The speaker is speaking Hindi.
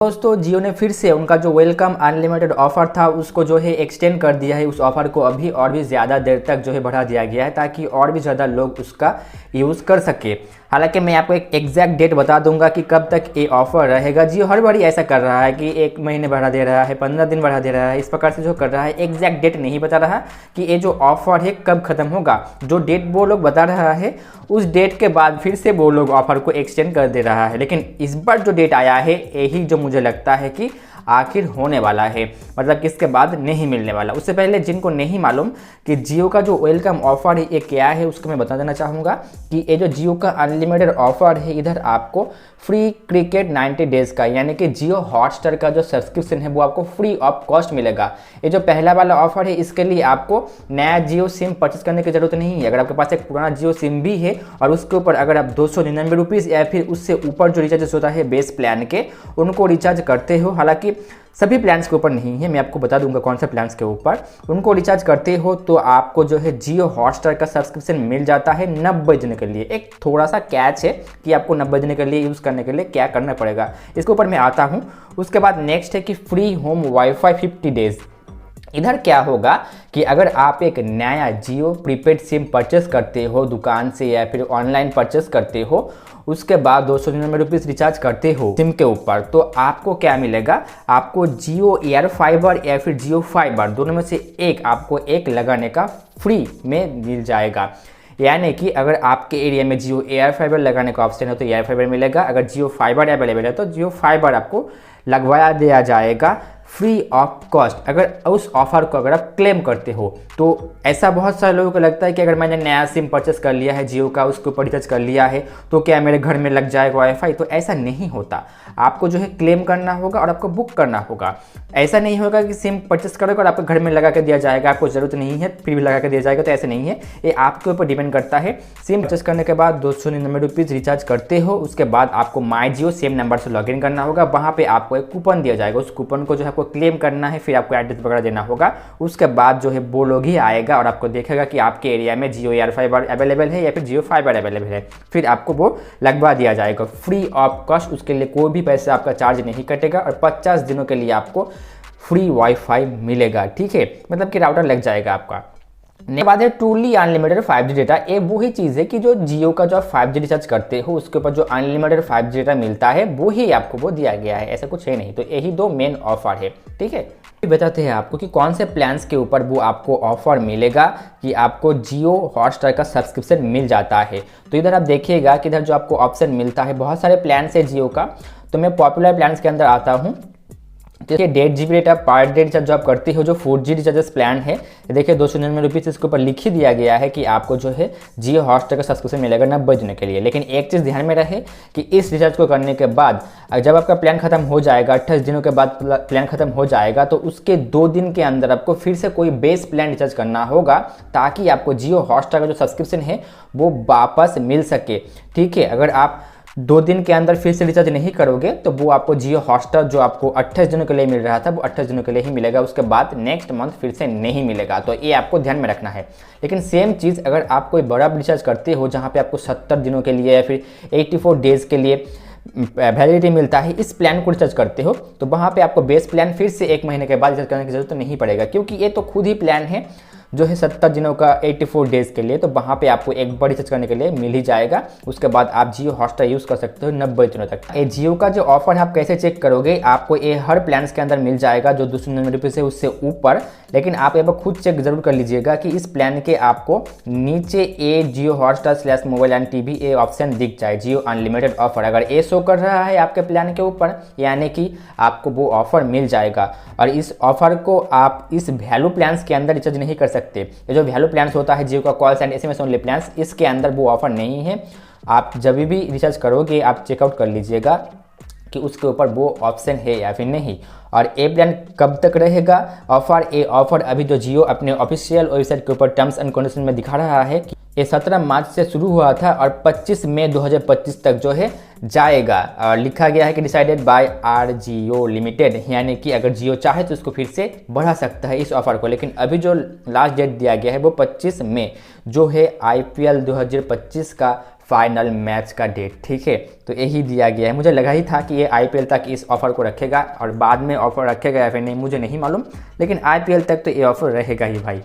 दोस्तों जियो ने फिर से उनका जो वेलकम अनलिमिटेड ऑफर था उसको जो है एक्सटेंड कर दिया है। उस ऑफर को अभी और भी ज़्यादा देर तक जो है बढ़ा दिया गया है ताकि और भी ज़्यादा लोग उसका यूज़ कर सके। हालांकि मैं आपको एक एग्जैक्ट डेट बता दूंगा कि कब तक ये ऑफर रहेगा। जियो हर बारी ऐसा कर रहा है कि 1 महीने बढ़ा दे रहा है, 15 दिन बढ़ा दे रहा है, इस प्रकार से जो कर रहा है। एग्जैक्ट डेट नहीं बता रहा कि ये जो ऑफर है कब खत्म होगा। जो डेट वो लोग बता रहा है उस डेट के बाद फिर से वो लोग ऑफर को एक्सटेंड कर दे रहा है। लेकिन इस बार जो डेट आया है यही जो मुझे लगता है कि आखिर होने वाला है, मतलब कि इसके बाद नहीं मिलने वाला। उससे पहले जिनको नहीं मालूम कि जियो का जो वेलकम ऑफर है ये क्या है उसको मैं बता देना चाहूँगा कि ये जो जियो का अनलिमिटेड ऑफर है इधर आपको फ्री क्रिकेट 90 डेज़ का यानी कि जियो हॉटस्टार का जो सब्सक्रिप्शन है वो आपको फ्री ऑफ कॉस्ट मिलेगा। ये जो पहला वाला ऑफर है इसके लिए आपको नया जियो सिम परचेस करने की ज़रूरत नहीं है। अगर आपके पास एक पुराना जियो सिम भी है और उसके ऊपर अगर आप 299 रुपीज़ या फिर उससे ऊपर जो रिचार्ज होता है बेस प्लान के उनको रिचार्ज करते हो, हालांकि सभी प्लान्स के ऊपर नहीं है, मैं आपको बता दूंगा कौन से प्लान्स के ऊपर उनको रिचार्ज करते हो तो आपको जो है जियो हॉटस्टार का सब्सक्रिप्शन मिल जाता है 90 दिन के लिए। एक थोड़ा सा कैच है कि आपको 90 दिन के लिए यूज़ करने के लिए क्या करना पड़ेगा, इसके ऊपर मैं आता हूँ। उसके बाद नेक्स्ट है कि फ्री होम वाईफाई 50 डेज़। इधर क्या होगा कि अगर आप एक नया जियो प्रीपेड सिम परचेस करते हो दुकान से या फिर ऑनलाइन परचेस करते हो, उसके बाद 299 रुपीज़ रिचार्ज करते हो सिम के ऊपर, तो आपको क्या मिलेगा, आपको जियो एयर फाइबर या फिर जियो फाइबर दोनों में से एक आपको एक लगाने का फ्री में मिल जाएगा। यानी कि अगर आपके एरिया में जियो एयर फाइबर लगाने का ऑप्शन है तो एयर फाइबर मिलेगा, अगर जियो फाइबर अवेलेबल है तो जियो फाइबर आपको लगवाया दिया जाएगा फ्री ऑफ कॉस्ट। अगर उस ऑफर को अगर आप क्लेम करते हो तो ऐसा बहुत सारे लोगों को लगता है कि अगर मैंने नया सिम परचेस कर लिया है जियो का, उसके ऊपर रिचार्ज कर लिया है तो क्या मेरे घर में लग जाएगा वाईफाई। तो ऐसा नहीं होता, आपको जो है क्लेम करना होगा और आपको बुक करना होगा। ऐसा नहीं होगा कि सिम परचेस करोगे और आपके घर में लगा के दिया जाएगा, आपको ज़रूरत नहीं है फिर भी लगा के दिया जाएगा, तो ऐसा नहीं है। ये आपके ऊपर डिपेंड करता है। सिम परचेस करने के बाद 299 रुपीज़ रिचार्ज करते हो, उसके बाद आपको माई जियो सेम नंबर से लॉगिन करना होगा। वहाँ पर आपको एक कूपन दिया जाएगा, उस कूपन को जो है आपको क्लेम करना है, फिर आपको एड्रेस वगैरह देना होगा। उसके बाद जो है वो लोग ही आएगा और आपको देखेगा कि आपके एरिया में जियो एयर फाइबर अवेलेबल है या फिर जियो फाइबर अवेलेबल है, फिर आपको वो लगवा दिया जाएगा फ्री ऑफ कॉस्ट। उसके लिए कोई भी पैसा आपका चार्ज नहीं कटेगा और 50 दिनों के लिए आपको फ्री वाईफाई मिलेगा। ठीक है, मतलब कि राउटर लग जाएगा आपका। नेक्स्ट बात है ट्रूली अनलिमिटेड 5G डेटा। ये वही चीज़ है कि जो जियो का जो आप 5G रिचार्ज करते हो उसके ऊपर जो अनलिमिटेड 5G डेटा मिलता है वो ही आपको वो दिया गया है, ऐसा कुछ है नहीं। तो यही दो मेन ऑफर है। ठीक है, बताते हैं आपको कि कौन से प्लान्स के ऊपर वो आपको ऑफर मिलेगा कि आपको जियो हॉटस्टार का सब्सक्रिप्शन मिल जाता है। तो इधर आप देखिएगा कि इधर जो आपको ऑप्शन मिलता है, बहुत सारे प्लान्स है जियो का, तो मैं पॉपुलर प्लान्स के अंदर आता हूँ। देखिए 1.5 GB data per day recharge जो आप करते हो, जो 4G रिचार्जेस प्लान है, देखिए 299 रुपीज़ इसके ऊपर लिख ही दिया गया है कि आपको जो है जियो हॉटस्टार का सब्सक्रिप्शन मिलेगा 90 दिन के लिए। लेकिन एक चीज़ ध्यान में रहे कि इस रिचार्ज को करने के बाद जब आपका प्लान खत्म हो जाएगा, 28 दिनों के बाद प्लान खत्म हो जाएगा, तो उसके 2 दिन के अंदर आपको फिर से कोई बेस प्लान रिचार्ज करना होगा ताकि आपको जियो हॉटस्टार का जो सब्सक्रिप्शन है वो वापस मिल सके। ठीक है, अगर आप 2 दिन के अंदर फिर से रिचार्ज नहीं करोगे तो वो आपको जियो हॉटस्टार जो आपको 28 दिनों के लिए मिल रहा था वो 28 दिनों के लिए ही मिलेगा, उसके बाद नेक्स्ट मंथ फिर से नहीं मिलेगा। तो ये आपको ध्यान में रखना है। लेकिन सेम चीज़ अगर आप कोई बड़ा रिचार्ज करते हो जहाँ पे आपको 70 दिनों के लिए या फिर 84 डेज़ के लिए वैलिडिटी मिलता है, इस प्लान को रिचार्ज करते हो तो वहाँ पे आपको बेस प्लान फिर से 1 महीने के बाद रिचार्ज करने की जरूरत नहीं पड़ेगा, क्योंकि ये तो खुद ही प्लान है जो है 70 दिनों का 84 डेज़ के लिए। तो वहाँ पे आपको एक बार रिचार्ज करने के लिए मिल ही जाएगा, उसके बाद आप जियो हॉटस्टार यूज़ कर सकते हो 90 दिनों तक। ये जियो का जो ऑफर है आप कैसे चेक करोगे, आपको ये हर प्लान्स के अंदर मिल जाएगा जो 299 रुपये है उससे ऊपर। लेकिन आप यहाँ पर खुद चेक जरूर कर लीजिएगा कि इस प्लान के आपको नीचे a Jio Hotstar /mobile and TV a option दिख जाए, जियो अनलिमिटेड ऑफर। अगर ये शो कर रहा है आपके प्लान के ऊपर यानी कि आपको वो ऑफर मिल जाएगा। और इस ऑफर को आप इस वैल्यू प्लान्स के अंदर रिचार्ज नहीं कर सकते। ये जो वैल्यू प्लान्स होता है जियो का calls and SMS only plans, इसके अंदर वो ऑफर नहीं है। आप जब भी रिचार्ज करोगे आप चेकआउट कर लीजिएगा कि उसके ऊपर वो ऑप्शन है या फिर नहीं। और ये प्लान कब तक रहेगा ऑफर, ये ऑफर अभी जो जियो अपने ऑफिशियल वेबसाइट के ऊपर टर्म्स एंड कंडीशन में दिखा रहा है कि ये 17 मार्च से शुरू हुआ था और 25 मई 2025 तक जो है जाएगा। और लिखा गया है कि decided by R Jio limited, यानी कि अगर जियो चाहे तो उसको फिर से बढ़ा सकता है इस ऑफर को। लेकिन अभी जो लास्ट डेट दिया गया है वो 25 मई जो है IPL 2025 का फाइनल मैच का डेट। ठीक है, तो यही दिया गया है। मुझे लगा ही था कि ये आईपीएल तक इस ऑफ़र को रखेगा, और बाद में ऑफ़र रखेगा या फिर नहीं मुझे नहीं मालूम, लेकिन आईपीएल तक तो ये ऑफ़र रहेगा ही भाई।